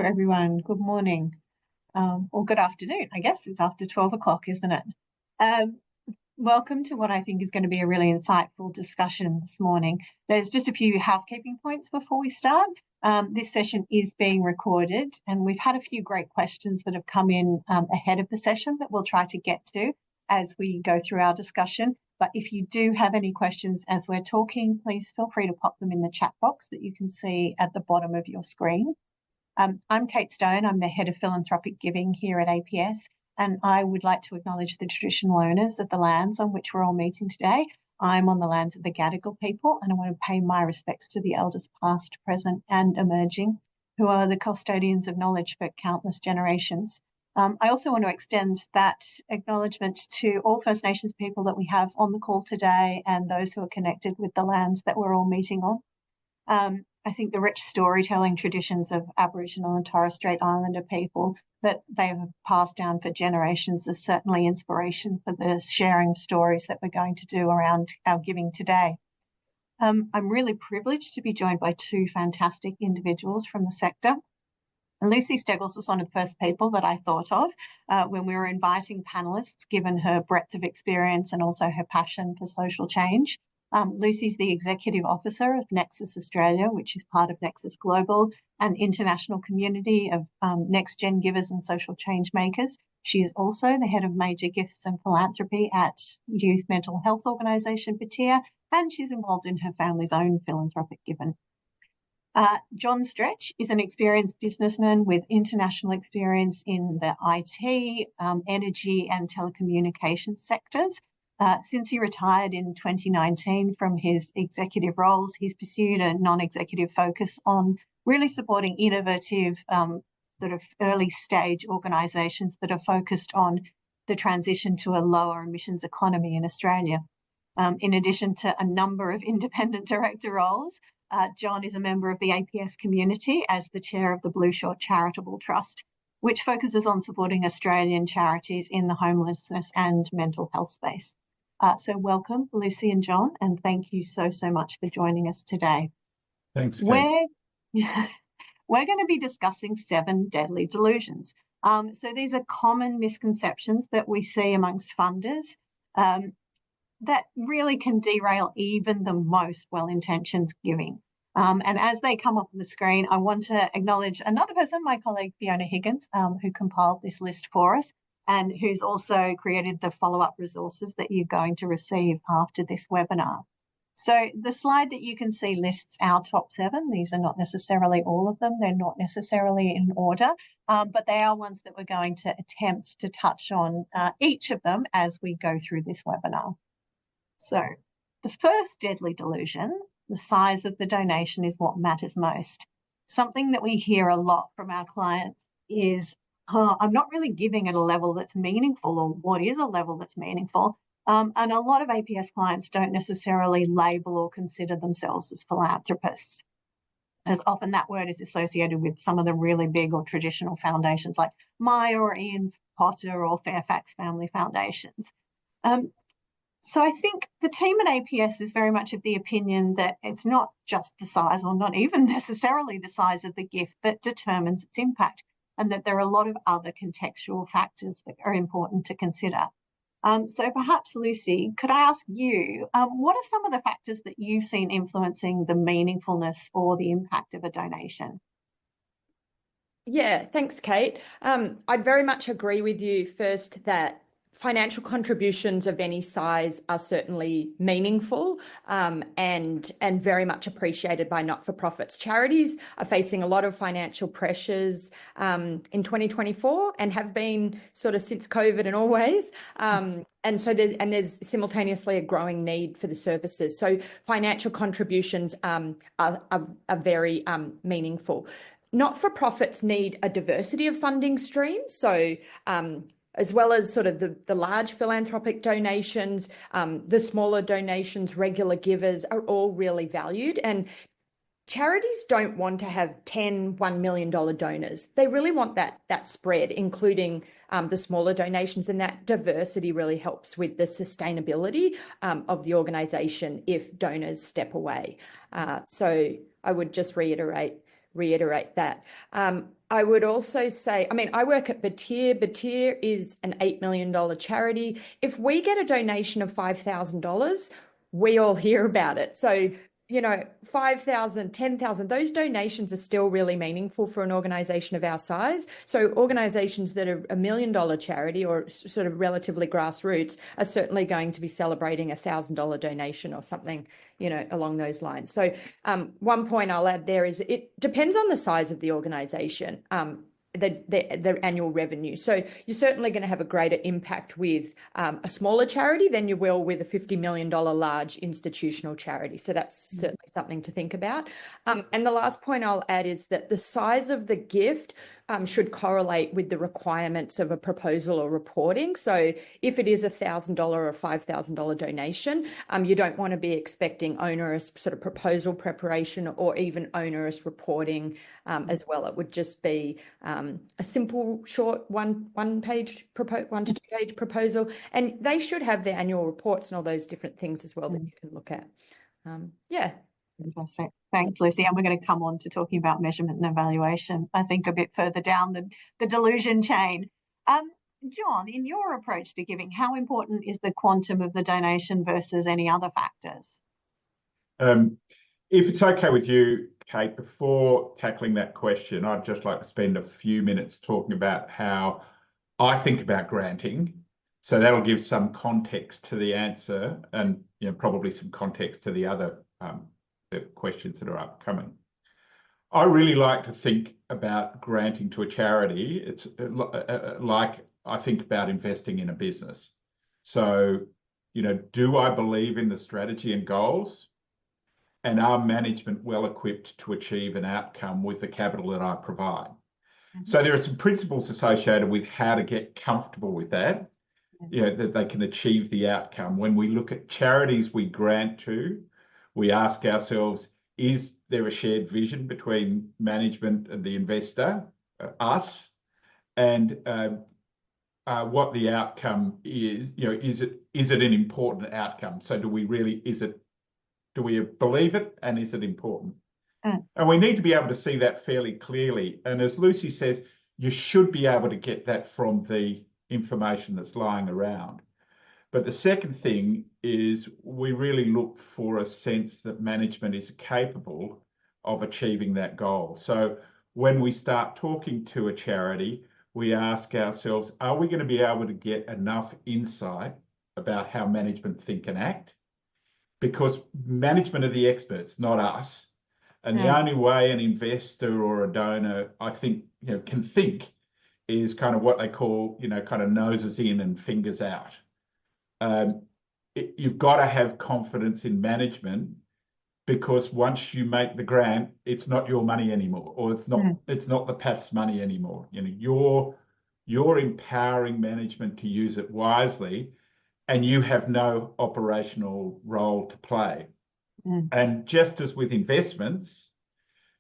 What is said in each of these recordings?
Everyone. Good morning, or good afternoon. I guess it's after 12 o'clock, isn't it? Um, Welcome to what I think is going to be a really insightful discussion this morning. There's just a few housekeeping points before we start. This session is being recorded, and we've had a few great questions that have come in ahead of the session that we'll try to get to as we go through our discussion. But if you do have any questions as we're talking, please feel free to pop them in the chat box that you can see at the bottom of your screen. I'm Kate Stone. I'm the Head of Philanthropic Giving here at APS, and I would like to acknowledge the traditional owners of the lands on which we're all meeting today. I'm on the lands of the Gadigal people, and I want to pay my respects to the elders past, present and emerging, who are the custodians of knowledge for countless generations. I also want to extend that acknowledgement to all First Nations people that we have on the call today and those who are connected with the lands that we're all meeting on. I think the rich storytelling traditions of Aboriginal and Torres Strait Islander people that they've passed down for generations is certainly inspiration for the sharing of stories that we're going to do around our giving today. I'm really privileged to be joined by two fantastic individuals from the sector. And Lucy Steggles was one of the first people that I thought of when we were inviting panellists, given her breadth of experience and also her passion for social change. Lucy's the Executive Officer of Nexus Australia, which is part of Nexus Global, an international community of next-gen givers and social change makers. She is also the Head of Major Gifts and Philanthropy at youth mental health organisation batyr, and she's involved in her family's own philanthropic giving. Jon Stretch is an experienced businessman with international experience in the IT, energy and telecommunications sectors. Since he retired in 2019 from his executive roles, he's pursued a non-executive focus on really supporting innovative sort of early stage organisations that are focused on the transition to a lower emissions economy in Australia. In addition to a number of independent director roles, Jon is a member of the APS community as the chair of the Blueshore Charitable Trust, which focuses on supporting Australian charities in the homelessness and mental health space. So welcome, Lucy and Jon, and thank you so much for joining us today. Thanks, Kate. We're going to be discussing 7 deadly delusions. So these are common misconceptions that we see amongst funders that really can derail even the most well-intentioned giving. And as they come up on the screen, I want to acknowledge another person, my colleague Fiona Higgins, who compiled this list for us, and who's also created the follow-up resources that you're going to receive after this webinar. So the slide that you can see lists our top 7. These are not necessarily all of them. They're not necessarily in order, but they are ones that we're going to attempt to touch on each of them as we go through this webinar. So the first deadly delusion, the size of the donation is what matters most. Something that we hear a lot from our clients is, I'm not really giving at a level that's meaningful, or what is a level that's meaningful? And a lot of APS clients don't necessarily label or consider themselves as philanthropists, as often that word is associated with some of the really big or traditional foundations like Myer or Ian Potter or Fairfax Family Foundations. So I think the team at APS is very much of the opinion that it's not just the size, or not even necessarily the size of the gift, that determines its impact, and that there are a lot of other contextual factors that are important to consider. So perhaps, Lucy, could I ask you, what are some of the factors that you've seen influencing the meaningfulness or the impact of a donation? Yeah, thanks, Kate. I'd very much agree with you first that financial contributions of any size are certainly meaningful and very much appreciated by not-for-profits. Charities are facing a lot of financial pressures in 2024 and have been sort of since COVID and always. And so there's simultaneously a growing need for the services. So financial contributions are very meaningful. Not-for-profits need a diversity of funding streams. So as well as sort of the large philanthropic donations, the smaller donations, regular givers are all really valued. And charities don't want to have 10 $1 million donors. They really want that spread, including the smaller donations, and that diversity really helps with the sustainability of the organisation if donors step away. So I would just reiterate reiterate that. I would also say, I mean, I work at Batyr. Batyr is an $8 million charity. If we get a donation of $5,000, we all hear about it. So, you know, 5,000, 10,000, those donations are still really meaningful for an organization of our size. So organizations that are $1 million charity or sort of relatively grassroots are certainly going to be celebrating $1,000 donation or something, you know, along those lines. So one point I'll add there is it depends on the size of the organization. The annual revenue. So you're certainly going to have a greater impact with a smaller charity than you will with a $50 million large institutional charity. So that's certainly something to think about. And the last point I'll add is that the size of the gift should correlate with the requirements of a proposal or reporting. So if it is $1,000 or $5,000 donation, you don't want to be expecting onerous sort of proposal preparation or even onerous reporting as well. It would just be a simple, short one to two page proposal, and they should have their annual reports and all those different things as well that you can look at. Yeah. Fantastic. Thanks, Lucy. And we're going to come on to talking about measurement and evaluation, I think, a bit further down the delusion chain. Jon, in your approach to giving, how important is the quantum of the donation versus any other factors? If it's okay with you, Kate, before tackling that question, I'd just like to spend a few minutes talking about how I think about granting. So that'll give some context to the answer and, you know, probably some context to the other the questions that are upcoming. I really like to think about granting to a charity. It's like I think about investing in a business. So, you know, do I believe in the strategy and goals? And are management well equipped to achieve an outcome with the capital that I provide? So there are some principles associated with how to get comfortable with that, you know, that they can achieve the outcome. When we look at charities we grant to, we ask ourselves, is there a shared vision between management and the investor, us, and what the outcome is? You know, is it an important outcome? So do we believe it, and is it important? And we need to be able to see that fairly clearly. And as Lucy says, you should be able to get that from the information that's lying around. But the second thing is we really look for a sense that management is capable of achieving that goal. So when we start talking to a charity, we ask ourselves, are we going to be able to get enough insight about how management think and act? Because management are the experts, not us. And the only way an investor or a donor, I think, you know, can think is kind of what they call, you know, kind of noses in and fingers out. You've got to have confidence in management, because once you make the grant, it's not your money anymore, or it's not the PAF's money anymore. You know, you're empowering management to use it wisely, and you have no operational role to play. And just as with investments,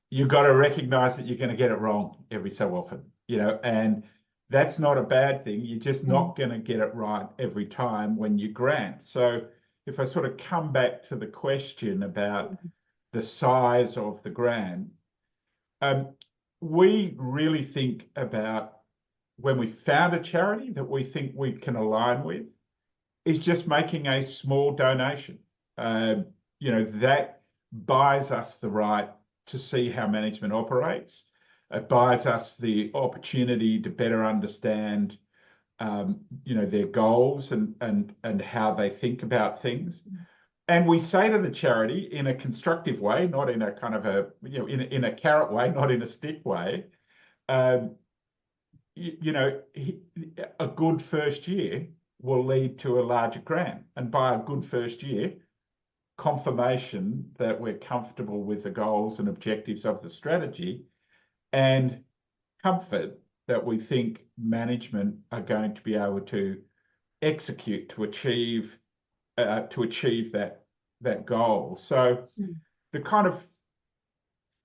you've got to recognize that you're going to get it wrong every so often, you know, and that's not a bad thing. You're just not going to get it right every time when you grant. So if I sort of come back to the question about the size of the grant, we really think about, when we found a charity that we think we can align with, is just making a small donation. You know, that buys us the right to see how management operates. It buys us the opportunity to better understand, you know, their goals and how they think about things. And we say to the charity in a constructive way, not in a kind of a, you know, in a carrot way, not in a stick way. You know, a good first year will lead to a larger grant. And by a good first year, confirmation that we're comfortable with the goals and objectives of the strategy, and comfort that we think management are going to be able to execute to achieve that goal. So the kind of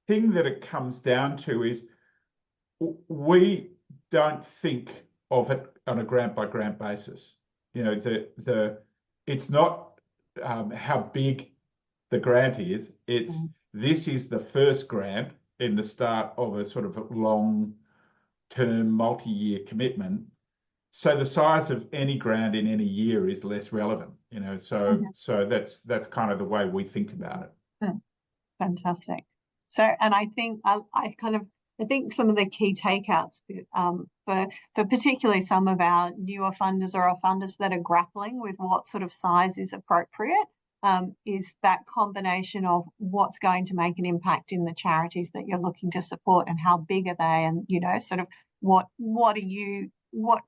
thing that it comes down to is we don't think of it on a grant by grant basis. You know, it's not how big the grant is. It's this is the first grant. in the start of a sort of long-term, multi-year commitment. So the size of any grant in any year is less relevant, you know. So that's kind of the way we think about it. Fantastic. So, and I think I think some of the key takeouts for particularly some of our newer funders or our funders that are grappling with what sort of size is appropriate is that combination of what's going to make an impact in the charities that you're looking to support and how big are they, and, you know, sort of what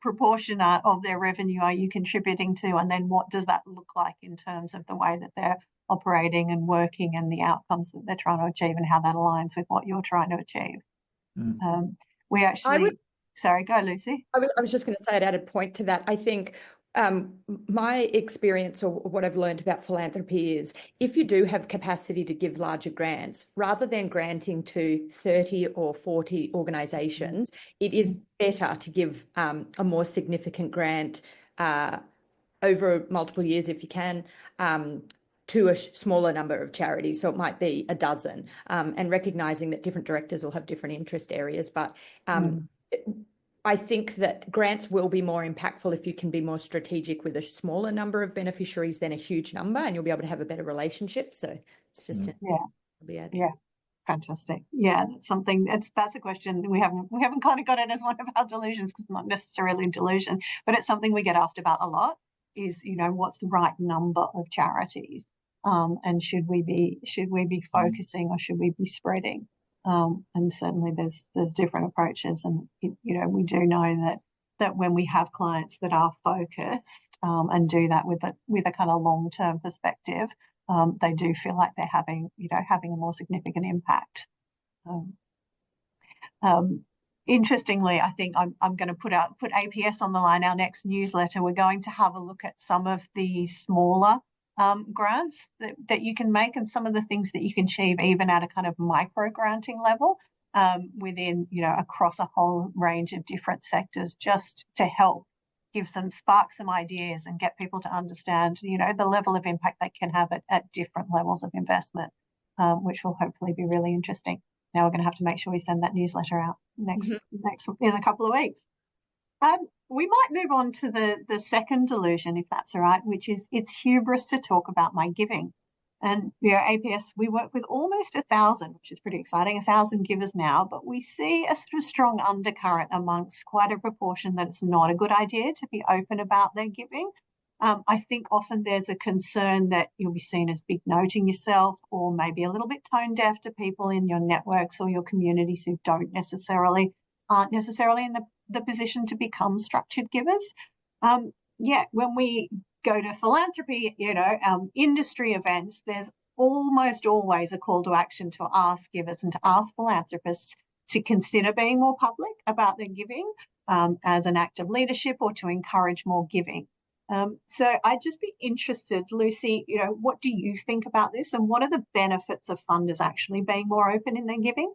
proportion of their revenue are you contributing to, and then what does that look like in terms of the way that they're operating and working and the outcomes that they're trying to achieve and how that aligns with what you're trying to achieve. We actually, sorry, go Lucy. I was just going to say, I'd add a point to that. I think my experience or what I've learned about philanthropy is if you do have capacity to give larger grants, rather than granting to 30 or 40 organisations, it is better to give a more significant grant over multiple years if you can, to a smaller number of charities. So it might be a dozen, and recognising that different directors will have different interest areas. But I think that grants will be more impactful if you can be more strategic with a smaller number of beneficiaries than a huge number, and you'll be able to have a better relationship. So it's just fantastic. Yeah, that's something. That's a question we haven't kind of got it as one of our delusions, because it's not necessarily a delusion, but it's something we get asked about a lot. Is, you know, what's the right number of charities, and should we be focusing or should we be spreading? And certainly there's different approaches, and you know, we do know that when we have clients that are focused and do that with a kind of long-term perspective, they do feel like they're having a more significant impact. Interestingly, I think I'm going to put APS on the line. Our next newsletter, we're going to have a look at some of the smaller grants that you can make, and some of the things that you can achieve even at a kind of micro granting level within, you know, across a whole range of different sectors, just to help spark some ideas and get people to understand, you know, the level of impact they can have at different levels of investment, which will hopefully be really interesting. Now we're going to have to make sure we send that newsletter out next in a couple of weeks. We might move on to the second delusion, if that's all right, which is it's hubris to talk about my giving. And, you know, APS, we work with almost 1,000, which is pretty exciting, 1,000 givers now, but we see a sort of strong undercurrent amongst quite a proportion that it's not a good idea to be open about their giving. I think often there's a concern that you'll be seen as big noting yourself, or maybe a little bit tone deaf to people in your networks or your communities who aren't necessarily in the position to become structured givers. When we go to philanthropy, you know, industry events, there's almost always a call to action to ask givers and to ask philanthropists to consider being more public about their giving as an act of leadership, or to encourage more giving. So I'd just be interested, Lucy, you know, what do you think about this, and what are the benefits of funders actually being more open in their giving?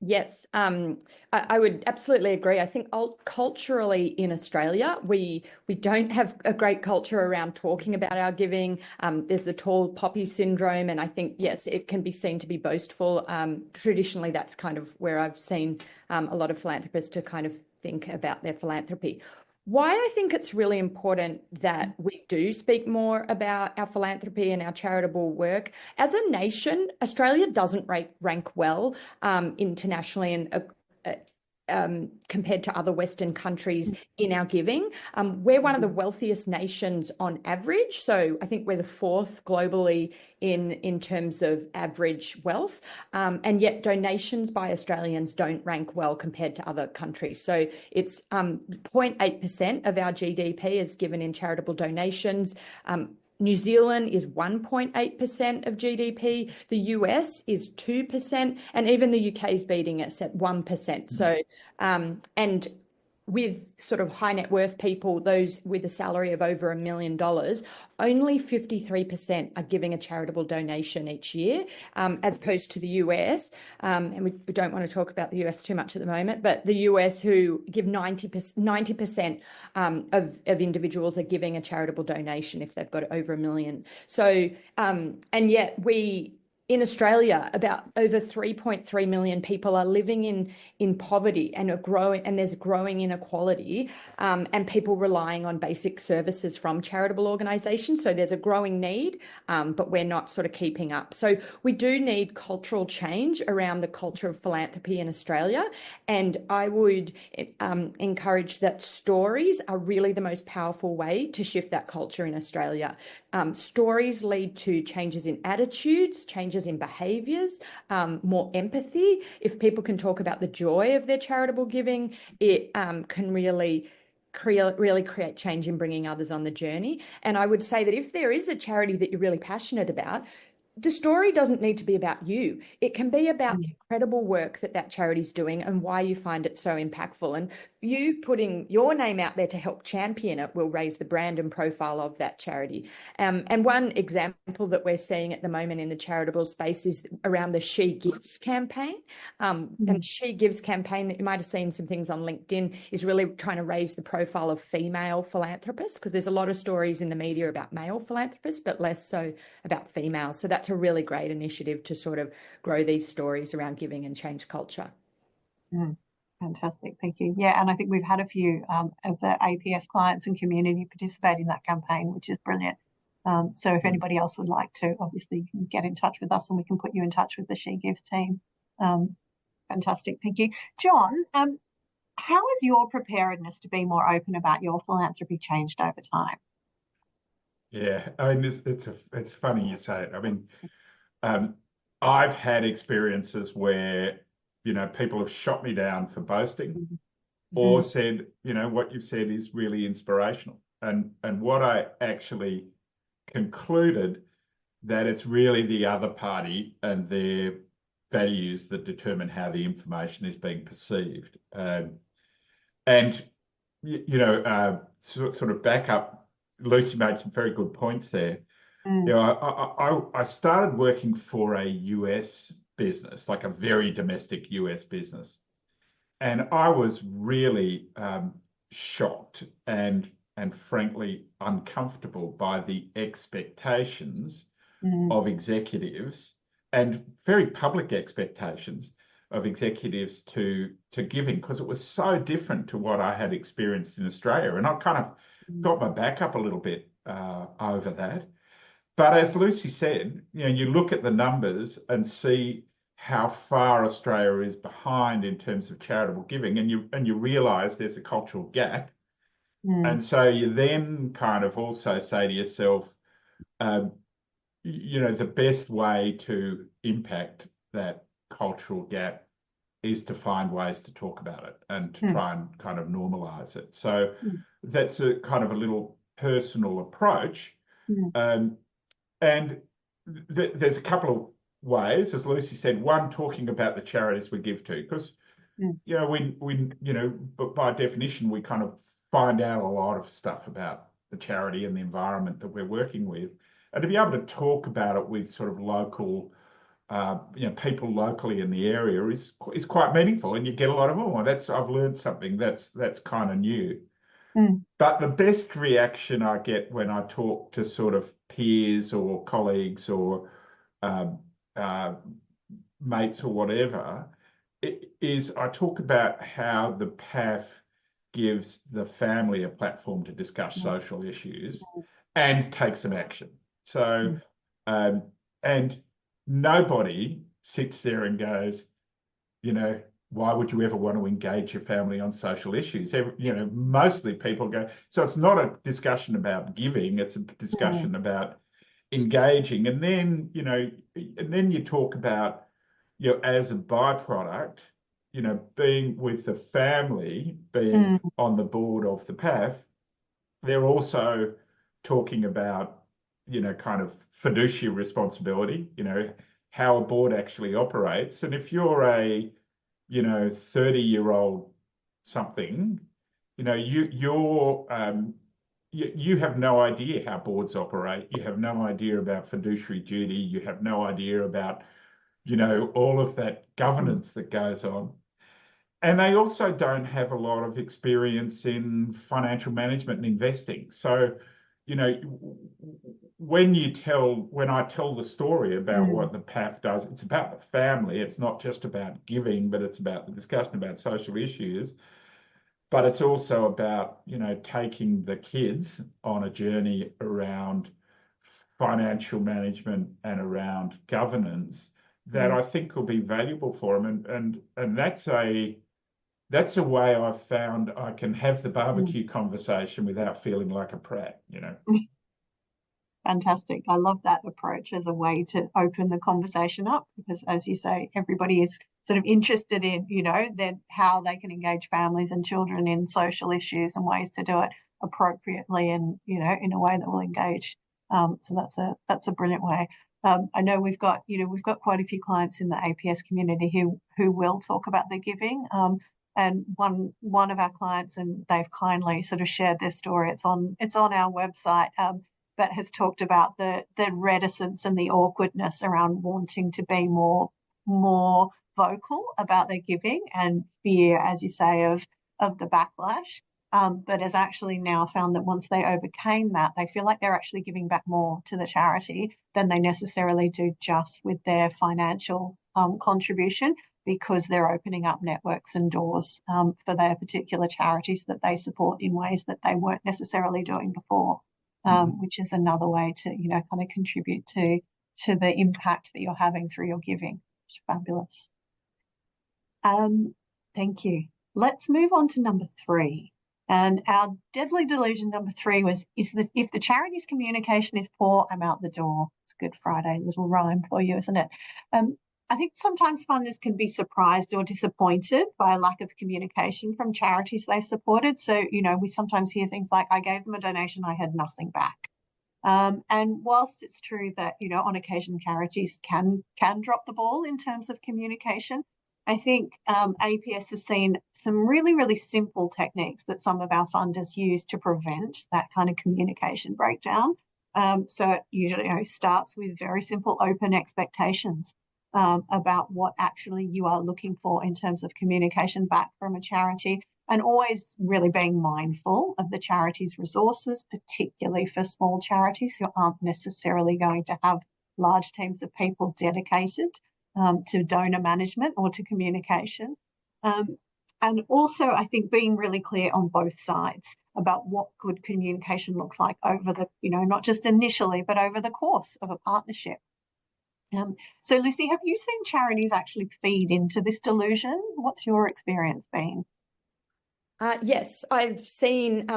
Yes, I would absolutely agree. I think culturally in Australia, we don't have a great culture around talking about our giving. There's the tall poppy syndrome, and I think, yes, it can be seen to be boastful. Traditionally, that's kind of where I've seen a lot of philanthropists to kind of think about their philanthropy. Why I think it's really important that we do speak more about our philanthropy and our charitable work. As a nation, Australia doesn't rank well internationally and compared to other Western countries in our giving. We're one of the wealthiest nations on average. So I think we're the fourth globally in terms of average wealth. And yet donations by Australians don't rank well compared to other countries. So it's 0.8% of our GDP is given in charitable donations. New Zealand is 1.8% of GDP. The US is 2%, and even the UK is beating us at 1%. So, and with sort of high net worth people, those with a salary of over $1 million, only 53% are giving a charitable donation each year, as opposed to the US. And we don't want to talk about the US too much at the moment, but the US, who give 90% of individuals are giving a charitable donation if they've got over $1 million. So, and yet we in Australia, about over 3.3 million people are living in poverty and are growing, and there's growing inequality, and people relying on basic services from charitable organisations. So there's a growing need, but we're not sort of keeping up. So we do need cultural change around the culture of philanthropy in Australia, and I would encourage that stories are really the most powerful way to shift that culture in Australia. Stories lead to changes in attitudes, changes in behaviours, more empathy. If people can talk about the joy of their charitable giving, it can really create change in bringing others on the journey. And I would say that if there is a charity that you're really passionate about, the story doesn't need to be about you. It can be about the incredible work that that charity's doing and why you find it so impactful. And you putting your name out there to help champion it will raise the brand and profile of that charity. And one example that we're seeing at the moment in the charitable space is around the She Gives campaign. And She Gives campaign, that you might have seen some things on LinkedIn, is really trying to raise the profile of female philanthropists, because there's a lot of stories in the media about male philanthropists, but less so about females. So that's a really great initiative to sort of grow these stories around giving and change culture. Fantastic, thank you. Yeah, and I think we've had a few of the APS clients and community participate in that campaign, which is brilliant. So if anybody else would like to, obviously you can get in touch with us and we can put you in touch with the She Gives team. Fantastic, thank you. Jon, how has your preparedness to be more open about your philanthropy changed over time? Yeah, I mean, it's funny you say it. I mean, I've had experiences where, people have shot me down for boasting or said, what you've said is really inspirational. And what I actually concluded, that it's really the other party and their values that determine how the information is being perceived. Sort of back up, Lucy made some very good points there. I started working for a US business, like a very domestic US business, and I was really shocked and frankly uncomfortable by the expectations of executives, and very public expectations of executives to giving, because it was so different to what I had experienced in Australia, and I kind of got my back up a little bit over that. But as Lucy said, you look at the numbers and see how far Australia is behind in terms of charitable giving, and you realise there's a cultural gap. And so you then kind of also say to yourself, the best way to impact that cultural gap is to find ways to talk about it and to try and kind of normalise it. So that's a kind of a little personal approach. And there's a couple of ways, as Lucy said. One, talking about the charities we give to, because but by definition, we kind of find out a lot of stuff about the charity and the environment that we're working with, and to be able to talk about it with sort of local, people locally in the area is quite meaningful, and you get a lot of, I've learned something that's kind of new. But the best reaction I get when I talk to sort of peers or colleagues or mates or whatever, is I talk about how the PAF gives the family a platform to discuss social issues and take some action. So, and nobody sits there and goes, why would you ever want to engage your family on social issues? Mostly people go, so it's not a discussion about giving, it's a discussion about engaging. And then, you talk about, as a byproduct, being with the family, being on the board of the PAF, they're also talking about, kind of fiduciary responsibility, how a board actually operates. And if you're a 30-year-old something, you have no idea how boards operate. You have no idea about fiduciary duty. You have no idea about, all of that governance that goes on. And they also don't have a lot of experience in financial management and investing. So, you know, when I tell the story about what the PAF does, it's about the family. It's not just about giving, but it's about the discussion about social issues. But it's also about, you know, taking the kids on a journey around financial management and around governance that I think will be valuable for them. And that's a way I've found I can have the barbecue conversation without feeling like a prat, you know. Fantastic. I love that approach as a way to open the conversation up, because as you say, everybody is sort of interested in, you know, then how they can engage families and children in social issues and ways to do it appropriately and, you know, in a way that will engage. So that's a brilliant way. I know we've got quite a few clients in the APS community who will talk about their giving. And one of our clients, and they've kindly sort of shared their story. It's on our website. But has talked about the reticence and the awkwardness around wanting to be more vocal about their giving, and fear, as you say, of the backlash. But has actually now found that once they overcame that, they feel like they're actually giving back more to the charity than they necessarily do just with their financial contribution, because they're opening up networks and doors for their particular charities that they support in ways that they weren't necessarily doing before. Which is another way to, you know, kind of contribute to the impact that you're having through your giving. Which is fabulous. Thank you. Let's move on to number 3. And our deadly delusion number 3 is that if the charity's communication is poor, I'm out the door. It's a Good Friday little rhyme for you, isn't it? I think sometimes funders can be surprised or disappointed by a lack of communication from charities they supported. So, you know, we sometimes hear things like, I gave them a donation, I had nothing back. And whilst it's true that, you know, on occasion charities can drop the ball in terms of communication, I think APS has seen some really, really simple techniques that some of our funders use to prevent that kind of communication breakdown. So it usually starts with very simple open expectations about what actually you are looking for in terms of communication back from a charity, and always really being mindful of the charity's resources, particularly for small charities who aren't necessarily going to have large teams of people dedicated to donor management or to communication. And also, I think being really clear on both sides about what good communication looks like over the, you know, not just initially, but over the course of a partnership. So, Lucy, have you seen charities actually feed into this delusion? What's your experience been? Yes, I've seen.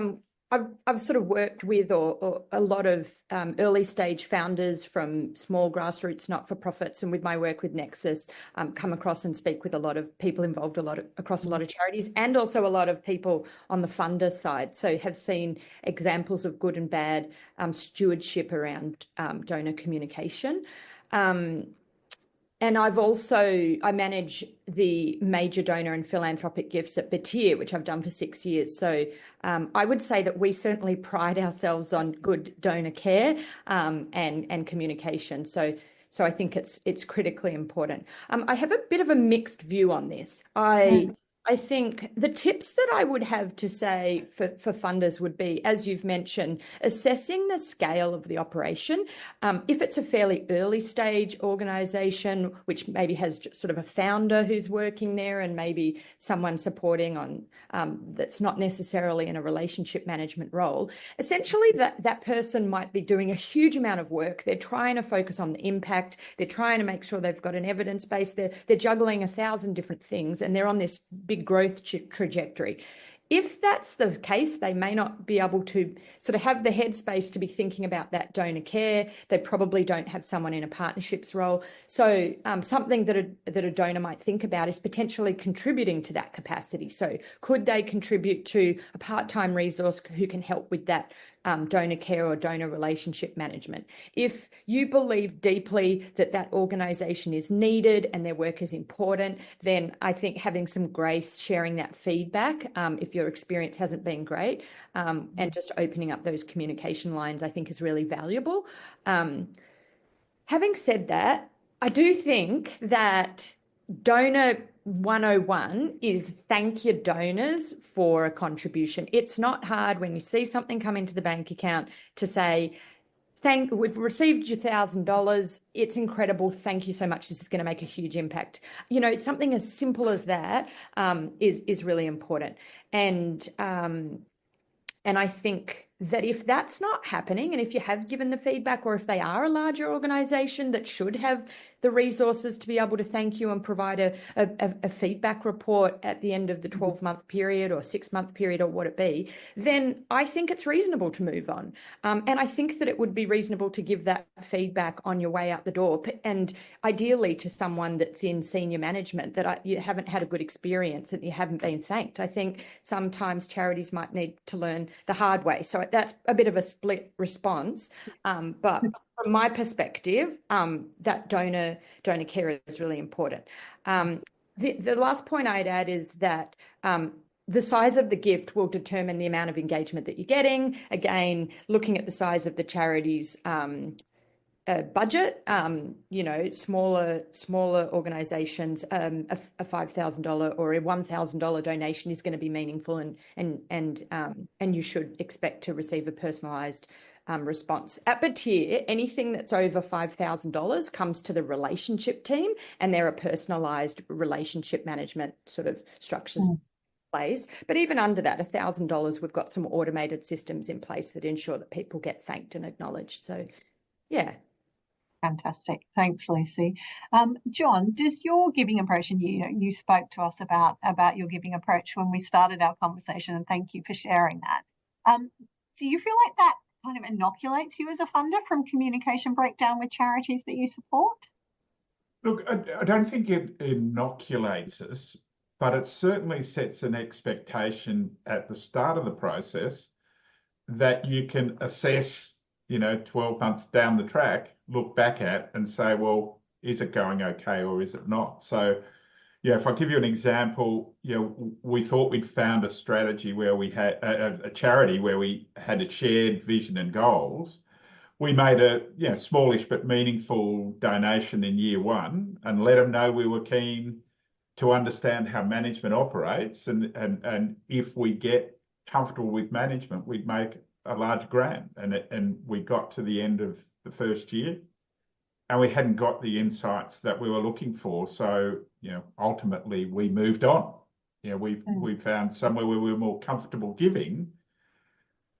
I've sort of worked with or a lot of early stage founders from small grassroots not-for-profits, and with my work with Nexus, come across and speak with a lot of people involved across a lot of charities, and also a lot of people on the funder side. So have seen examples of good and bad stewardship around donor communication. And I manage the Major Donor and Philanthropic Gifts at Batyr, which I've done for 6 years. So I would say that we certainly pride ourselves on good donor care and communication. So I think it's critically important. I have a bit of a mixed view on this. I think the tips that I would have to say for funders would be, as you've mentioned, assessing the scale of the operation. If it's a fairly early stage organisation, which maybe has sort of a founder who's working there and maybe someone supporting on that's not necessarily in a relationship management role, essentially that person might be doing a huge amount of work. They're trying to focus on the impact. They're trying to make sure they've got an evidence base. They're juggling 1,000 different things, and they're on this big growth trajectory. If that's the case, they may not be able to sort of have the headspace to be thinking about that donor care. They probably don't have someone in a partnerships role. So something that a donor might think about is potentially contributing to that capacity. So could they contribute to a part-time resource who can help with that donor care or donor relationship management? If you believe deeply that organisation is needed and their work is important, then I think having some grace, sharing that feedback, if your experience hasn't been great, and just opening up those communication lines, I think is really valuable. Having said that, I do think that donor 101 is thank your donors for a contribution. It's not hard when you see something come into the bank account to say, we've received your $1,000. It's incredible. Thank you so much. This is going to make a huge impact. You know, something as simple as that is really important. And I think that if that's not happening, and if you have given the feedback, or if they are a larger organization that should have the resources to be able to thank you and provide a feedback report at the end of the 12-month period or 6-month period or what it be, then I think it's reasonable to move on. And I think that it would be reasonable to give that feedback on your way out the door, and ideally to someone that's in senior management that you haven't had a good experience and you haven't been thanked. I think sometimes charities might need to learn the hard way. So that's a bit of a split response. But from my perspective, that donor care is really important. The last point I'd add is that the size of the gift will determine the amount of engagement that you're getting. Again, looking at the size of the charity's budget, you know, smaller organisations, a $5,000 or a $1,000 donation is going to be meaningful, and you should expect to receive a personalised response. At batyr, anything that's over $5,000 comes to the relationship team, and there are personalised relationship management sort of structures in place. But even under that, $1,000, we've got some automated systems in place that ensure that people get thanked and acknowledged. So, yeah. Fantastic. Thanks, Lucy. Jon, does your giving approach, and you spoke to us about your giving approach when we started our conversation, and thank you for sharing that. Do you feel like that kind of inoculates you as a funder from communication breakdown with charities that you support? Look, I don't think it inoculates us, but it certainly sets an expectation at the start of the process that you can assess, you know, 12 months down the track, look back at and say, well, is it going okay or is it not? So, yeah, if I give you an example, you know, we thought we'd found a strategy where we had a charity where we had a shared vision and goals. We made a, you know, smallish but meaningful donation in year one and let them know we were keen to understand how management operates, and if we get comfortable with management, we'd make a large grant. And we got to the end of the first year and we hadn't got the insights that we were looking for. So, you know, ultimately we moved on. You know, we found somewhere where we were more comfortable giving.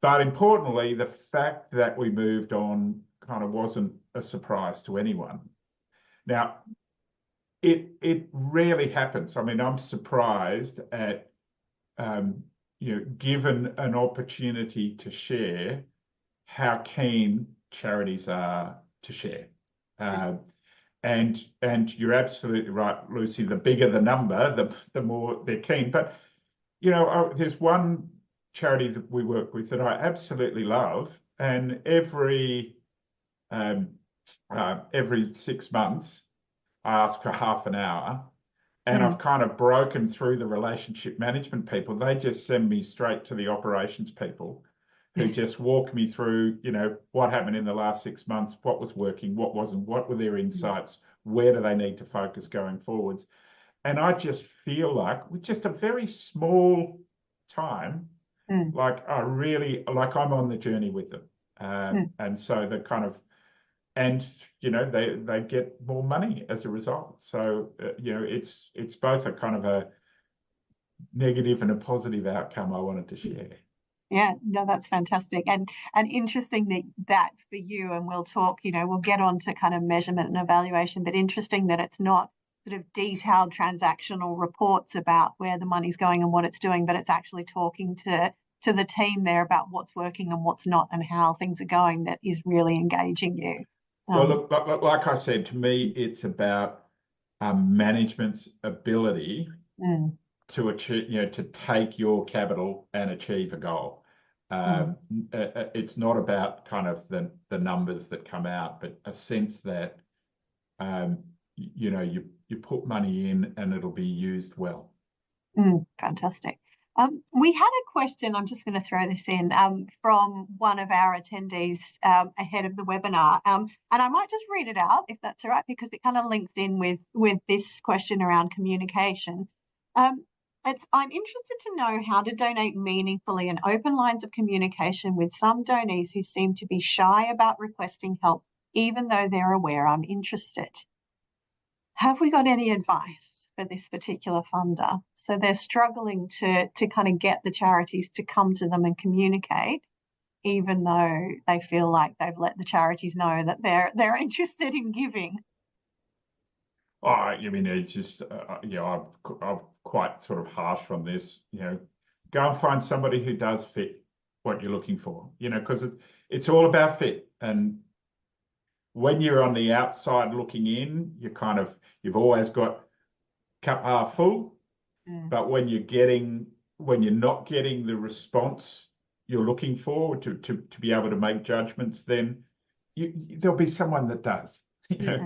But importantly, the fact that we moved on kind of wasn't a surprise to anyone. Now, it rarely happens. I mean, I'm surprised at, you know, given an opportunity to share, how keen charities are to share. And you're absolutely right, Lucy. The bigger the number, the more they're keen. But, you know, there's one charity that we work with that I absolutely love, and every 6 months I ask for half an hour. And I've kind of broken through the relationship management people. They just send me straight to the operations people who just walk me through, you know, what happened in the last 6 months, what was working, what wasn't, what were their insights, where do they need to focus going forwards. And I just feel like with just a very small time, like I'm on the journey with them. And so the kind of, and, you know, they get more money as a result. So, you know, it's both a kind of a negative and a positive outcome I wanted to share. Yeah, no, that's fantastic. And interesting that for you, and we'll talk, you know, we'll get on to kind of measurement and evaluation, but interesting that it's not sort of detailed transactional reports about where the money's going and what it's doing, but it's actually talking to the team there about what's working and what's not and how things are going, that is really engaging you. Well, look, like I said, to me, it's about management's ability to achieve, you know, to take your capital and achieve a goal. It's not about kind of the numbers that come out, but a sense that, you know, you put money in and it'll be used well. Fantastic. We had a question, I'm just going to throw this in, from one of our attendees ahead of the webinar. And I might just read it out if that's all right, because it kind of links in with this question around communication. I'm interested to know how to donate meaningfully and open lines of communication with some donees who seem to be shy about requesting help, even though they're aware I'm interested. Have we got any advice for this particular funder? So they're struggling to kind of get the charities to come to them and communicate, even though they feel like they've let the charities know that they're interested in giving. Oh, I mean, it's just, I'm quite sort of harsh on this. Go and find somebody who does fit what you're looking for. Because it's all about fit. And when you're on the outside looking in, you've always got cup half full. But when you're not getting the response you're looking for to be able to make judgments, then there'll be someone that does.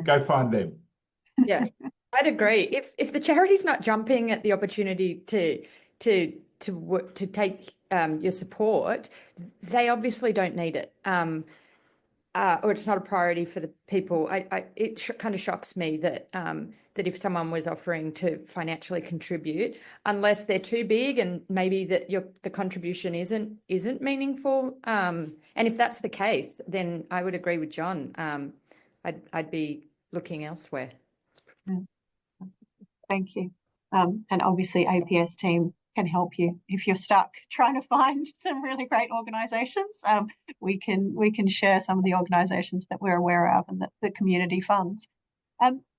Go find them. Yeah, I'd agree. If the charity's not jumping at the opportunity to take your support, they obviously don't need it. Or it's not a priority for the people. It kind of shocks me that that if someone was offering to financially contribute, unless they're too big and maybe that the contribution isn't meaningful. And if that's the case, then I would agree with Jon. I'd be looking elsewhere. Thank you. And obviously APS team can help you if you're stuck trying to find some really great organisations. We can share some of the organisations that we're aware of and that the community funds.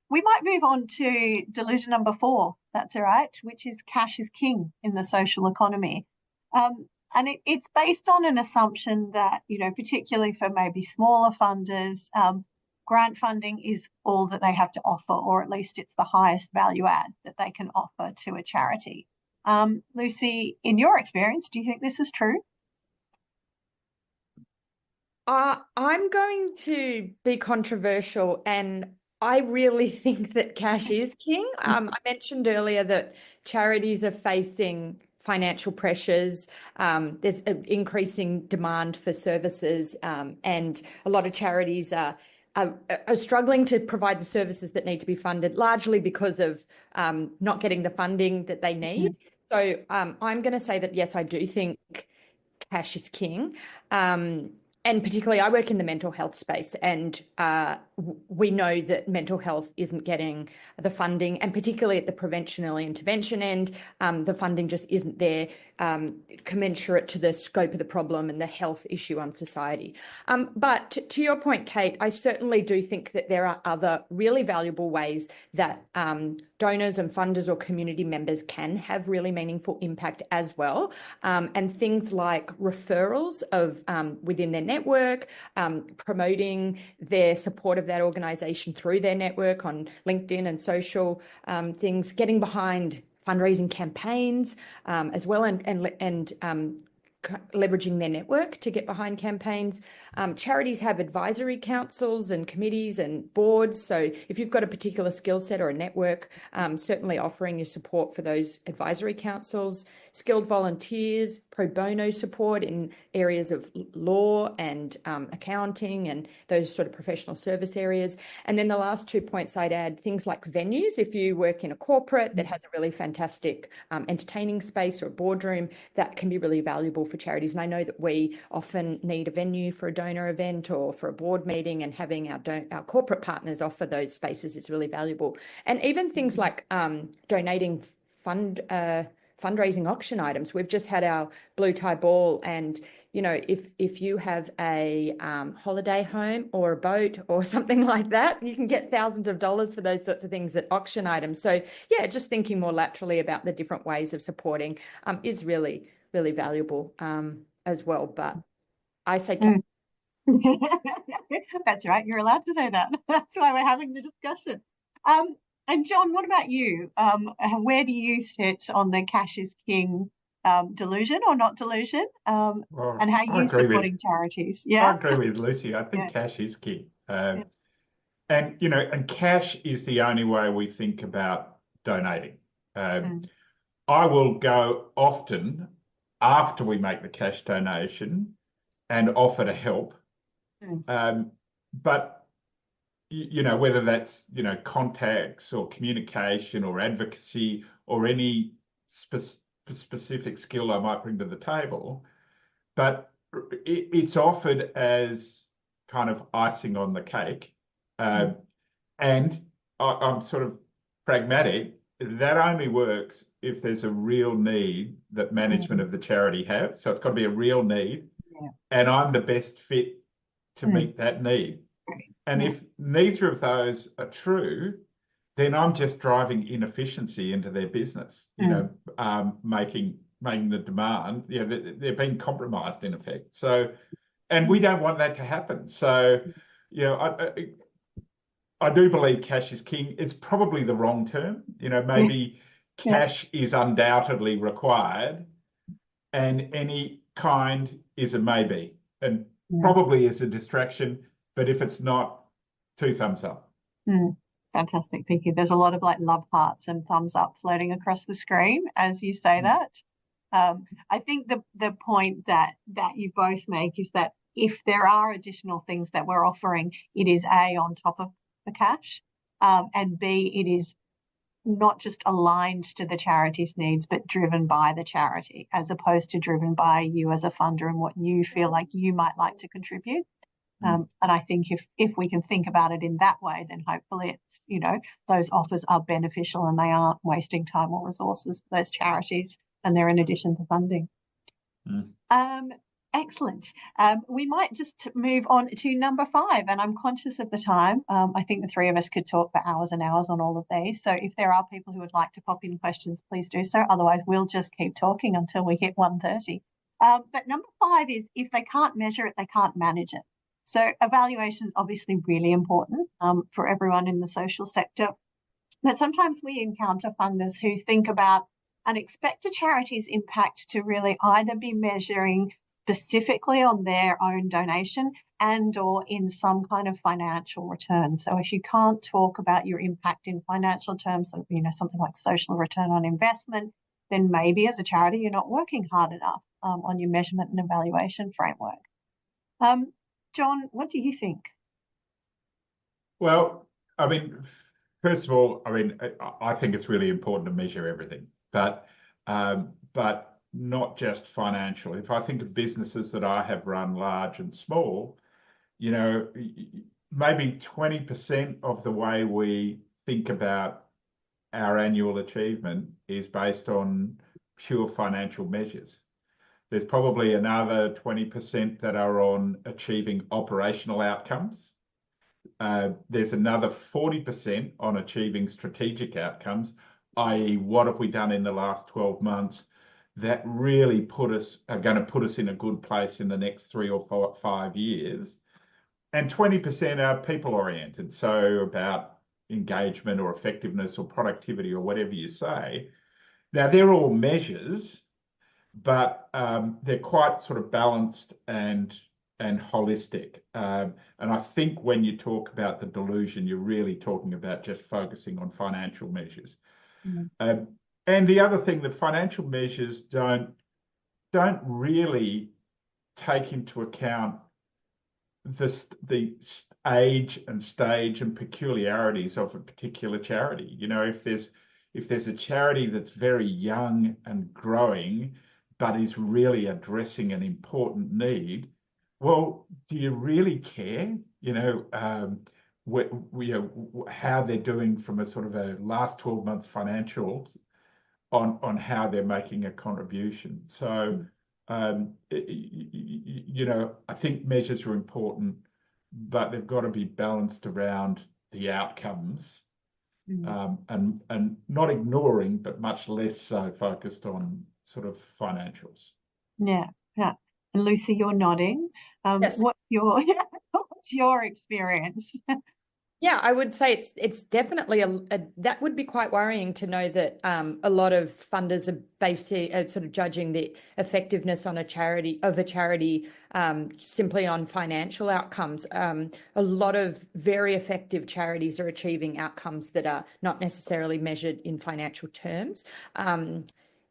We might move on to delusion number 4. That's all right, which is cash is king in the social economy. And it's based on an assumption that, particularly for maybe smaller funders, grant funding is all that they have to offer, or at least it's the highest value add that they can offer to a charity. Lucy, in your experience, do you think this is true? I'm going to be controversial, and I really think that cash is king. I mentioned earlier that charities are facing financial pressures. There's an increasing demand for services, and a lot of charities are struggling to provide the services that need to be funded, largely because of not getting the funding that they need. So I'm going to say that, yes, I do think cash is king. And particularly, I work in the mental health space, and we know that mental health isn't getting the funding, and particularly at the prevention early intervention end, the funding just isn't there commensurate to the scope of the problem and the health issue on society. But to your point, Kate, I certainly do think that there are other really valuable ways that donors and funders or community members can have really meaningful impact as well. And things like referrals of within their network, promoting their support of that organisation through their network on LinkedIn and social things, getting behind fundraising campaigns as well, and leveraging their network to get behind campaigns. Charities have advisory councils and committees and boards. So if you've got a particular skill set or a network, certainly offering your support for those advisory councils, skilled volunteers, pro bono support in areas of law and accounting and those sort of professional service areas. And then the last 2 points I'd add, things like venues. If you work in a corporate that has a really fantastic entertaining space or a boardroom, that can be really valuable for charities. And I know that we often need a venue for a donor event or for a board meeting, and having our corporate partners offer those spaces is really valuable. And even things like donating fundraising auction items. We've just had our Blue Tie Ball, and if you have a holiday home or a boat or something like that, you can get thousands of dollars for those sorts of things at auction items. So yeah, just thinking more laterally about the different ways of supporting is really, really valuable as well. But I say That's right, you're allowed to say that. That's why we're having the discussion. And Jon, what about you? Where do you sit on the cash is king delusion or not delusion? And how are you supporting charities? Yeah, I agree with Lucy. I think cash is king. And cash is the only way we think about donating. I will go often after we make the cash donation and offer to help. But whether that's contacts or communication or advocacy or any specific skill I might bring to the table, but it's offered as kind of icing on the cake. And I'm sort of pragmatic. That only works if there's a real need that management of the charity have. So it's got to be a real need, and I'm the best fit to meet that need. And if neither of those are true, then I'm just driving inefficiency into their business. Making the demand. They're being compromised in effect. So, and we don't want that to happen. So, I do believe cash is king. It's probably the wrong term. Maybe cash is undoubtedly required, and any kind is a maybe, and probably is a distraction. But if it's not, 2 thumbs up. Fantastic, Vicky. There's a lot of love hearts and thumbs up floating across the screen as you say that. I think the point that you both make is that if there are additional things that we're offering, it is A, on top of the cash, and B, it is not just aligned to the charity's needs, but driven by the charity, as opposed to driven by you as a funder and what you feel like you might like to contribute. And I think if we can think about it in that way, then hopefully it's, those offers are beneficial and they aren't wasting time or resources for those charities, and they're in addition to funding. Excellent. We might just move on to number 5, and I'm conscious of the time. I think the 3 of us could talk for hours and hours on all of these. So if there are people who would like to pop in questions, please do so. Otherwise, we'll just keep talking until we hit 1:30. But number 5 is, if they can't measure it, they can't manage it. So evaluation is obviously really important for everyone in the social sector. But sometimes we encounter funders who think about and expect a charity's impact to really either be measuring specifically on their own donation and or in some kind of financial return. So if you can't talk about your impact in financial terms, something like social return on investment, then maybe as a charity you're not working hard enough on your measurement and evaluation framework. Jon, what do you think? Well, first of all, I think it's really important to measure everything, but not just financial. If I think of businesses that I have run, large and small, maybe 20% of the way we think about our annual achievement is based on pure financial measures. There's probably another 20% that are on achieving operational outcomes. There's another 40% on achieving strategic outcomes, i.e. what have we done in the last 12 months that really are going to put us in a good place in the next 3 or 5 years. And 20% are people oriented, so about engagement or effectiveness or productivity or whatever you say. Now, they're all measures, but they're quite sort of balanced and holistic. And I think when you talk about the delusion, you're really talking about just focusing on financial measures. And the other thing, the financial measures don't really take into account the age and stage and peculiarities of a particular charity. If there's a charity that's very young and growing, but is really addressing an important need, well, do you really care? How they're doing from a sort of a last 12 months financials on how they're making a contribution. So, I think measures are important, but they've got to be balanced around the outcomes, and not ignoring, but much less so focused on sort of financials. Yeah. And Lucy, you're nodding. Yes. What's your experience? Yeah, I would say it's definitely that would be quite worrying to know that a lot of funders are sort of judging the effectiveness on a charity simply on financial outcomes. A lot of very effective charities are achieving outcomes that are not necessarily measured in financial terms.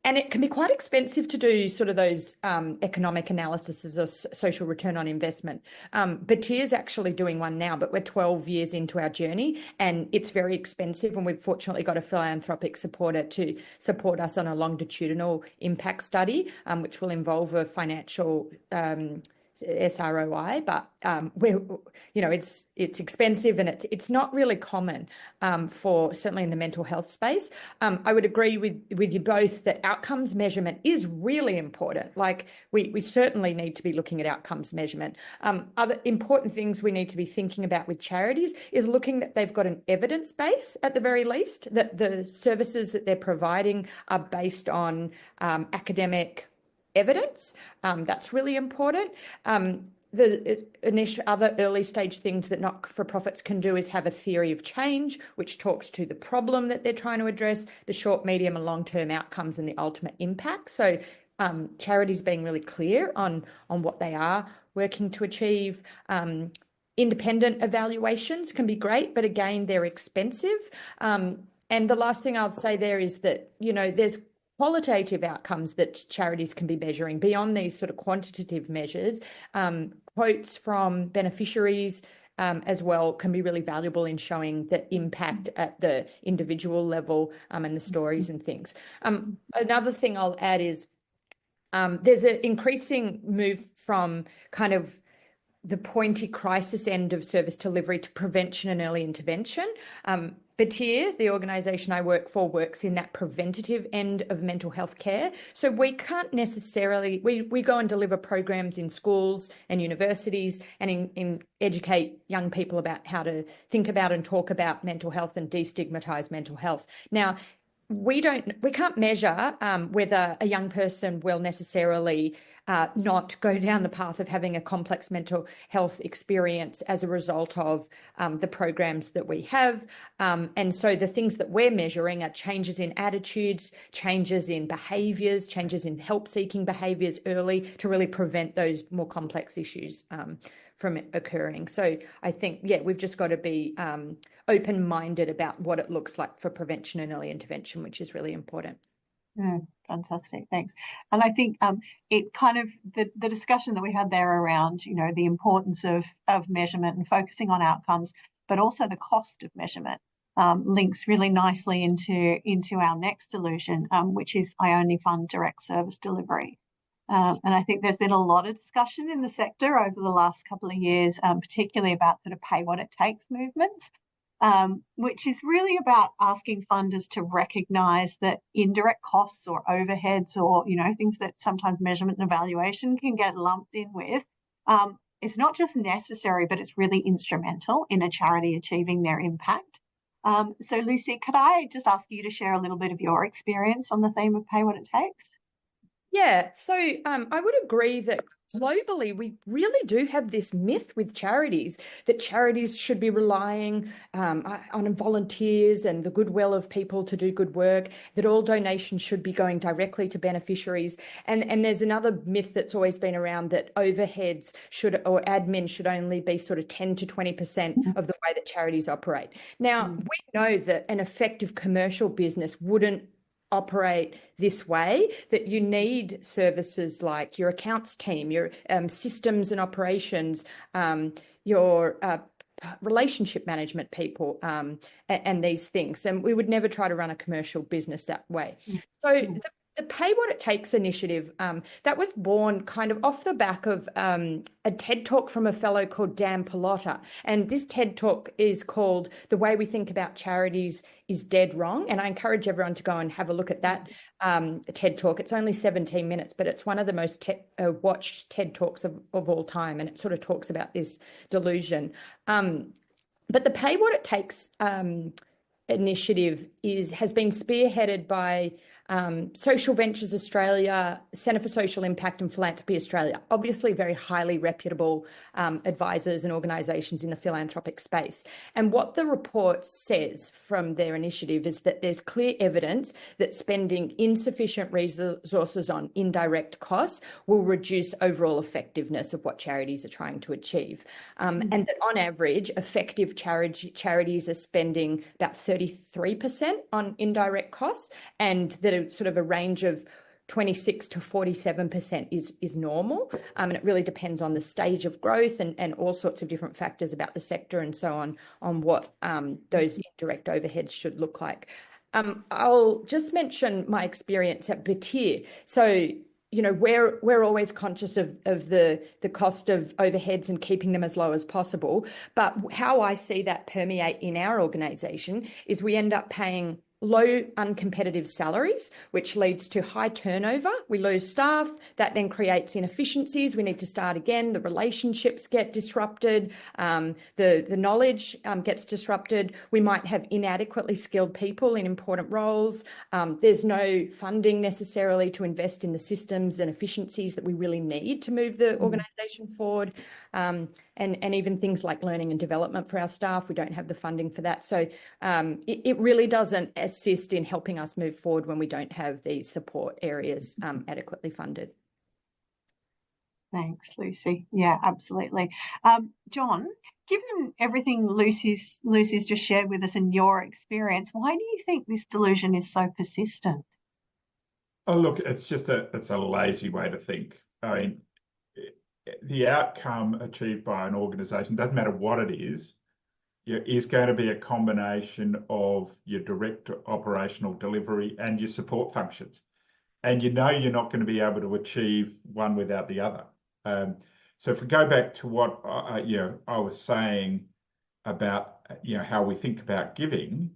And it can be quite expensive to do sort of those economic analyses of social return on investment. Batyr's actually doing one now, but we're 12 years into our journey and it's very expensive. And we've fortunately got a philanthropic supporter to support us on a longitudinal impact study, which will involve a financial SROI, but it's expensive and it's not really common for certainly in the mental health space. I would agree with you both that outcomes measurement is really important. Like we certainly need to be looking at outcomes measurement. Other important things we need to be thinking about with charities is looking that they've got an evidence base at the very least, that the services that they're providing are based on academic evidence. That's really important. The initial other early stage things that not-for-profits can do is have a theory of change, which talks to the problem that they're trying to address, the short, medium, and long-term outcomes, and the ultimate impact. So charities being really clear on what they are working to achieve. Independent evaluations can be great, but again, they're expensive. And the last thing I'll say there is that, there's qualitative outcomes that charities can be measuring beyond these sort of quantitative measures. Quotes from beneficiaries as well can be really valuable in showing the impact at the individual level and the stories and things. Another thing I'll add is there's an increasing move from kind of the pointy crisis end of service delivery to prevention and early intervention. Batyr, the organisation I work for, works in that preventative end of mental health care. So we can't necessarily, we go and deliver programs in schools and universities and educate young people about how to think about and talk about mental health and destigmatise mental health. Now, we can't measure whether a young person will necessarily not go down the path of having a complex mental health experience as a result of the programs that we have. And so the things that we're measuring are changes in attitudes, changes in behaviours, changes in help-seeking behaviours early to really prevent those more complex issues from occurring. So I think, we've just got to be open-minded about what it looks like for prevention and early intervention, which is really important. Fantastic, thanks. And I think it kind of the discussion that we had there around, the importance of measurement and focusing on outcomes, but also the cost of measurement links really nicely into our next solution, which is I only fund direct service delivery. And I think there's been a lot of discussion in the sector over the last couple of years, particularly about sort of pay what it takes movements, which is really about asking funders to recognise that indirect costs or overheads or, things that sometimes measurement and evaluation can get lumped in with, it's not just necessary, but it's really instrumental in a charity achieving their impact. So Lucy, could I just ask you to share a little bit of your experience on the theme of pay what it takes? Yeah, so I would agree that globally, we really do have this myth with charities that charities should be relying on volunteers and the goodwill of people to do good work, that all donations should be going directly to beneficiaries. And there's another myth that's always been around that overheads or admin should only be sort of 10 to 20% of the way that charities operate. Now, we know that an effective commercial business wouldn't operate this way, that you need services like your accounts team, your systems and operations, your relationship management people, and these things. And we would never try to run a commercial business that way. So the Pay What It Takes initiative, that was born kind of off the back of a TED Talk from a fellow called Dan Pallotta. And this TED Talk is called The Way We Think About Charities is Dead Wrong. And I encourage everyone to go and have a look at that TED Talk. It's only 17 minutes, but it's one of the most watched TED Talks of all time. And it sort of talks about this delusion. But the Pay What It Takes initiative has been spearheaded by Social Ventures Australia, Centre for Social Impact and Philanthropy Australia, obviously very highly reputable advisors and organisations in the philanthropic space. And what the report says from their initiative is that there's clear evidence that spending insufficient resources on indirect costs will reduce overall effectiveness of what charities are trying to achieve. And that on average, effective charities are spending about 33% on indirect costs, and that that a sort of a range of 26 to 47% is normal. And it really depends on the stage of growth and all sorts of different factors about the sector and so on what those indirect overheads should look like. I'll just mention my experience at batyr. So, we're always conscious of the cost of overheads and keeping them as low as possible. But how I see that permeate in our organisation is we end up paying low uncompetitive salaries, which leads to high turnover. We lose staff. That then creates inefficiencies. We need to start again. The relationships get disrupted. The knowledge gets disrupted. We might have inadequately skilled people in important roles. There's no funding necessarily to invest in the systems and efficiencies that we really need to move the organisation forward. And even things like learning and development for our staff, we don't have the funding for that. So it really doesn't assist in helping us move forward when we don't have these support areas adequately funded. Thanks, Lucy. Yeah, absolutely. Jon, given everything Lucy's just shared with us and your experience, why do you think this delusion is so persistent? Oh, look, it's a lazy way to think. I mean, the outcome achieved by an organisation, doesn't matter what it is going to be a combination of your direct operational delivery and your support functions. And you're not going to be able to achieve one without the other. So if we go back to what I was saying about how we think about giving,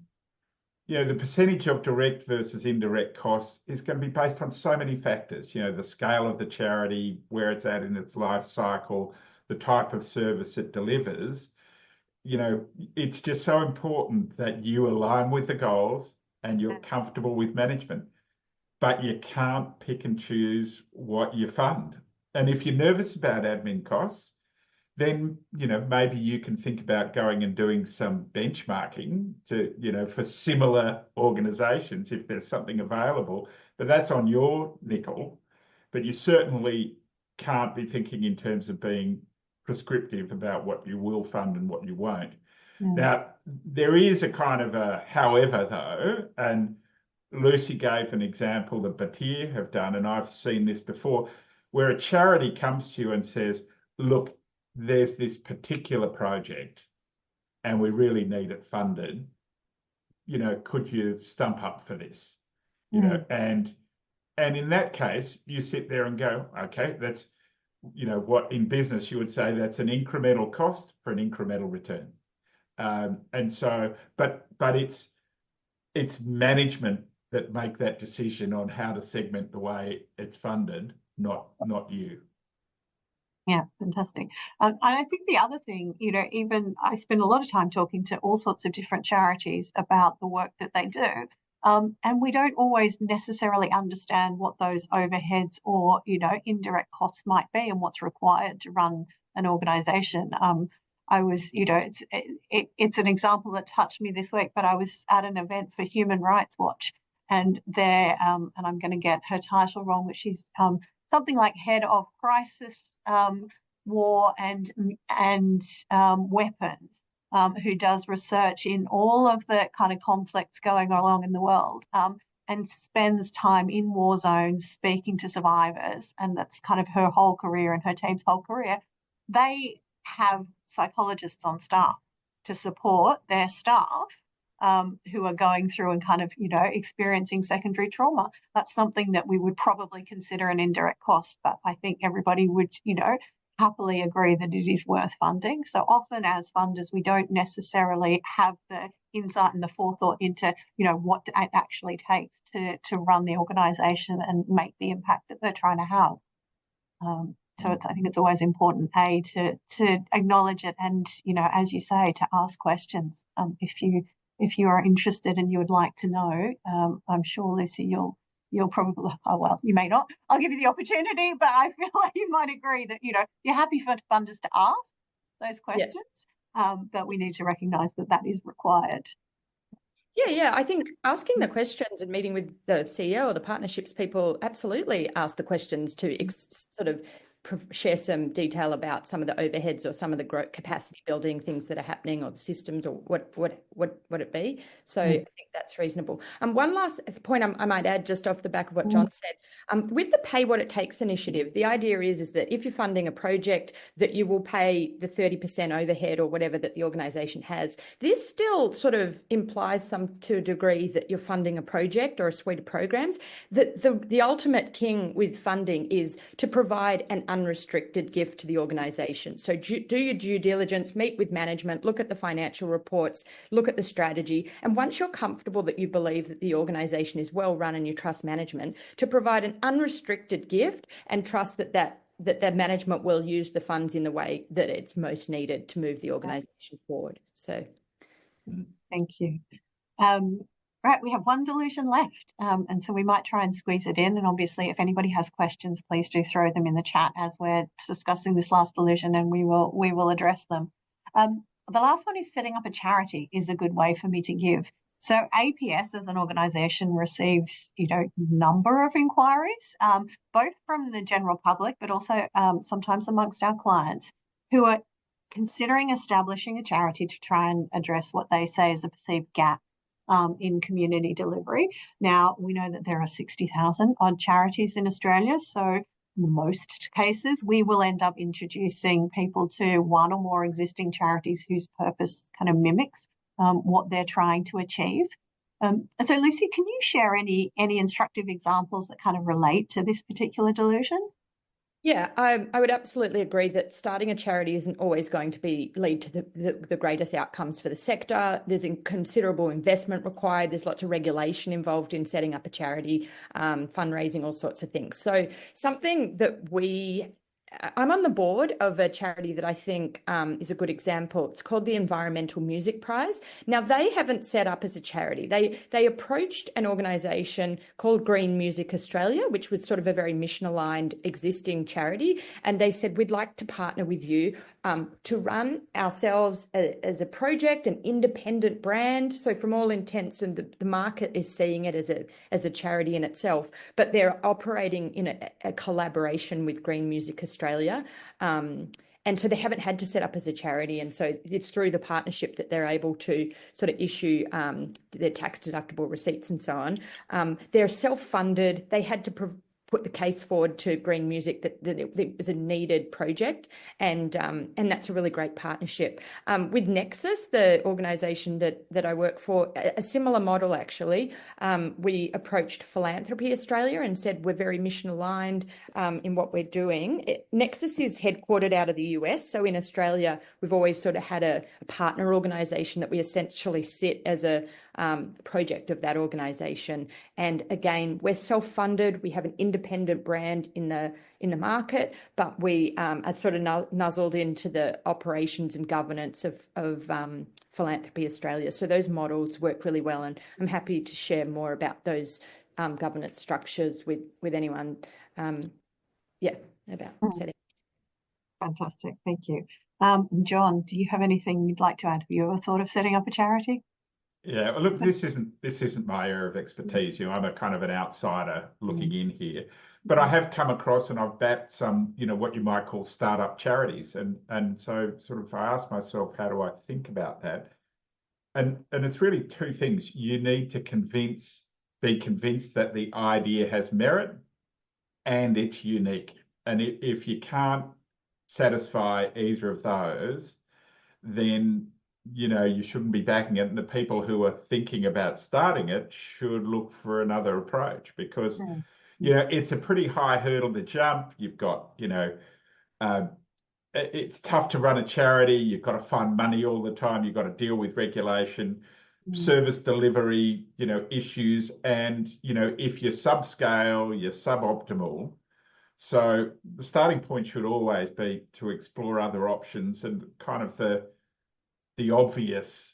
the percentage of direct versus indirect costs is going to be based on so many factors. The scale of the charity, where it's at in its life cycle, the type of service it delivers. It's just so important that you align with the goals and you're comfortable with management, but you can't pick and choose what you fund. And if you're nervous about admin costs, then, maybe you can think about going and doing some benchmarking for similar organizations if there's something available, but that's on your nickel. But you certainly can't be thinking in terms of being prescriptive about what you will fund and what you won't. Now, there is a kind of a however, though, and Lucy gave an example that batyr have done, and I've seen this before, where a charity comes to you and says, look, there's this particular project and we really need it funded. Could you stump up for this? And in that case, you sit there and go, okay, that's what in business you would say that's an incremental cost for an incremental return. And so, but it's management that make that decision on how to segment the way it's funded, not you. Yeah, fantastic. And I think the other thing, even I spend a lot of time talking to all sorts of different charities about the work that they do. And we don't always necessarily understand what those overheads or, indirect costs might be and what's required to run an organisation. I was, it's an example that touched me this week, but I was at an event for Human Rights Watch, and there, and I'm going to get her title wrong, but she's something like head of crisis, war and weapons. Who does research in all of the kind of conflicts going along in the world, and spends time in war zones speaking to survivors. And that's kind of her whole career and her team's whole career. They have psychologists on staff to support their staff who are going through and kind of, experiencing secondary trauma. That's something that we would probably consider an indirect cost, but I think everybody would, happily agree that it is worth funding. So often as funders, we don't necessarily have the insight and the forethought into, what it actually takes to run the organisation and make the impact that they're trying to have. So I think it's always important, to acknowledge it and, as you say, to ask questions. If you are interested and you would like to know, I'm sure, Lucy, you'll probably, oh, well, you may not. I'll give you the opportunity, but I feel like you might agree that, you're happy for funders to ask those questions, but we need to recognise that is required. Yeah. I think asking the questions and meeting with the CEO or the partnerships people, absolutely ask the questions to sort of share some detail about some of the overheads or some of the growth capacity building things that are happening, or the systems, or what it be. So I think that's reasonable. One last point I might add, just off the back of what Jon said, with the pay what it takes initiative, the idea is that if you're funding a project, that you will pay the 30% overhead or whatever that the organisation has. This still sort of implies to a degree that you're funding a project or a suite of programs. That the ultimate king with funding is to provide an unrestricted gift to the organisation. So do your due diligence, meet with management, look at the financial reports, look at the strategy, and once you're comfortable that you believe that the organisation is well run and you trust management, to provide an unrestricted gift and trust that the management will use the funds in the way that it's most needed to move the organisation forward. So, thank you. Right, we have one delusion left, and so we might try and squeeze it in. And obviously, if anybody has questions, please do throw them in the chat as we're discussing this last delusion, and we will address them. The last one is setting up a charity is a good way for me to give. So APS as an organisation receives, number of inquiries, both from the general public, but also sometimes amongst our clients who are considering establishing a charity to try and address what they say is a perceived gap in community delivery. Now, we know that there are 60,000 odd charities in Australia, so in most cases we will end up introducing people to one or more existing charities whose purpose kind of mimics what they're trying to achieve. So Lucy, can you share any instructive examples that kind of relate to this particular delusion? Yeah, I would absolutely agree that starting a charity isn't always going to lead to the greatest outcomes for the sector. There's considerable investment required. There's lots of regulation involved in setting up a charity, fundraising, all sorts of things. So something that I'm on the board of a charity that I think is a good example. It's called the Environmental Music Prize. Now, they haven't set up as a charity. They approached an organisation called Green Music Australia, which was sort of a very mission-aligned existing charity. And they said, we'd like to partner with you to run ourselves as a project, an independent brand. So from all intents, and the market is seeing it as a charity in itself, but they're operating in a collaboration with Green Music Australia. And so they haven't had to set up as a charity. And so it's through the partnership that they're able to sort of issue their tax deductible receipts and so on. They're self-funded. They had to put the case forward to Green Music that it was a needed project, and that's a really great partnership. With Nexus, the organisation that I work for, a similar model actually. We approached Philanthropy Australia and said we're very mission aligned in what we're doing. Nexus is headquartered out of the US, so in Australia we've always sort of had a partner organisation that we essentially sit as a project of that organisation. And again, we're self-funded. We have an independent brand in the market, but we are sort of nuzzled into the operations and governance of Philanthropy Australia. So those models work really well, and I'm happy to share more about those governance structures with anyone. About setting. Fantastic, thank you. Jon, do you have anything you'd like to add? Have you ever thought of setting up a charity? Yeah, well, look, this isn't my area of expertise. I'm a kind of an outsider looking in here, but I have come across and I've backed some, what you might call startup charities, and so sort of I asked myself, how do I think about that? And it's really two things. You need to be convinced that the idea has merit and it's unique. And if you can't satisfy either of those, then you shouldn't be backing it, and the people who are thinking about starting it should look for another approach, because it's a pretty high hurdle to jump. You've got it's tough to run a charity. You've got to fund money all the time. You've got to deal with regulation, service delivery, issues, and if you're subscale, you're suboptimal. So the starting point should always be to explore other options, and kind of the obvious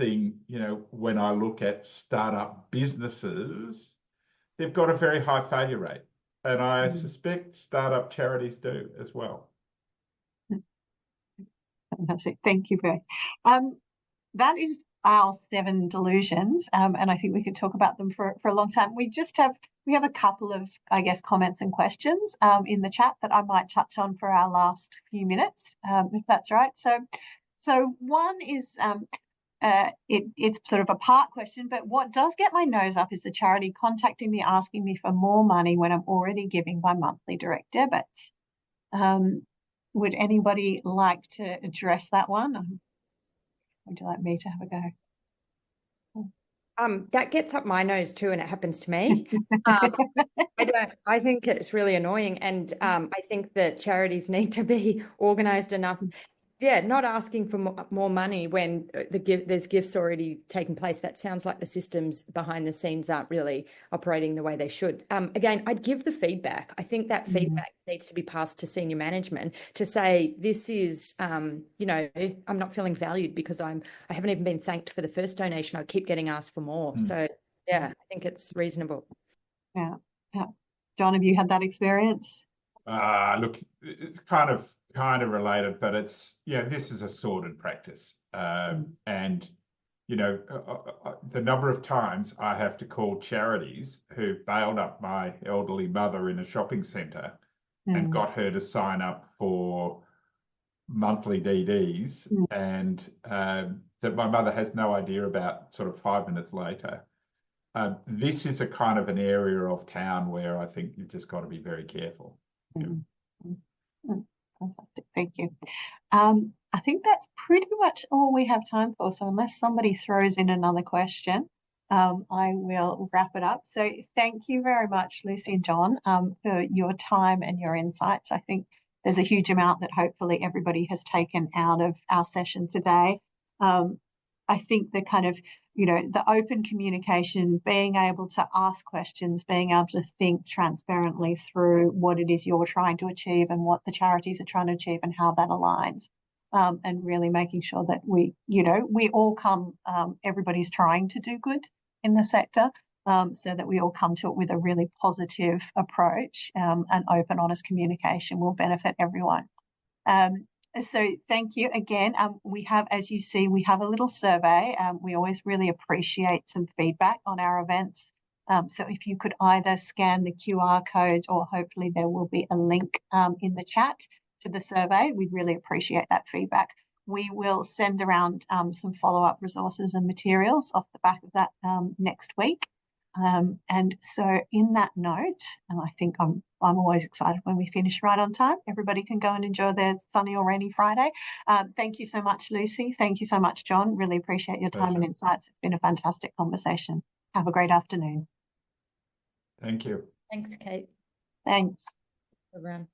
thing, when I look at startup businesses, they've got a very high failure rate. And I suspect startup charities do as well. Fantastic. Thank you, Beth. That is our 7 delusions, and I think we could talk about them for a long time. We just have we have a couple of, I guess, comments and questions in the chat that I might touch on for our last few minutes, if that's right. So one is it's sort of a part question, but what does get my nose up is the charity contacting me asking me for more money when I'm already giving by monthly direct debits. Would anybody like to address that one? Would you like me to have a go? That gets up my nose too, and it happens to me. I think it's really annoying, and I think that charities need to be organised enough. Yeah, not asking for more money when there's gifts already taking place. That sounds like the systems behind the scenes aren't really operating the way they should. Again, I'd give the feedback. I think that feedback needs to be passed to senior management to say, this is, I'm not feeling valued because I haven't even been thanked for the first donation. I keep getting asked for more. So yeah, I think it's reasonable. Yeah. Jon, have you had that experience? Look, it's kind of related, but it's, this is a sordid practice. And, the number of times I have to call charities who bailed up my elderly mother in a shopping centre and got her to sign up for monthly DDs and that my mother has no idea about sort of 5 minutes later. This is a kind of an area of town where I think you've just got to be very careful. Fantastic, thank you. I think that's pretty much all we have time for. So unless somebody throws in another question, I will wrap it up. So thank you very much, Lucy and Jon, for your time and your insights. I think there's a huge amount that hopefully everybody has taken out of our session today. I think the kind of, the open communication, being able to ask questions, being able to think transparently through what it is you're trying to achieve and what the charities are trying to achieve and how that aligns. And really making sure that we all come, everybody's trying to do good in the sector, so that we all come to it with a really positive approach, and open, honest communication will benefit everyone. So thank you again. We have, as you see, we have a little survey. We always really appreciate some feedback on our events. So if you could either scan the QR code or hopefully there will be a link in the chat to the survey, we'd really appreciate that feedback. We will send around some follow-up resources and materials off the back of that next week. And so in that note, and I think I'm always excited when we finish right on time. Everybody can go and enjoy their sunny or rainy Friday. Thank you so much, Lucy. Thank you so much, Jon. Really appreciate your time and insights. It's been a fantastic conversation. Have a great afternoon. Thank you. Thanks, Kate. Thanks. Everyone.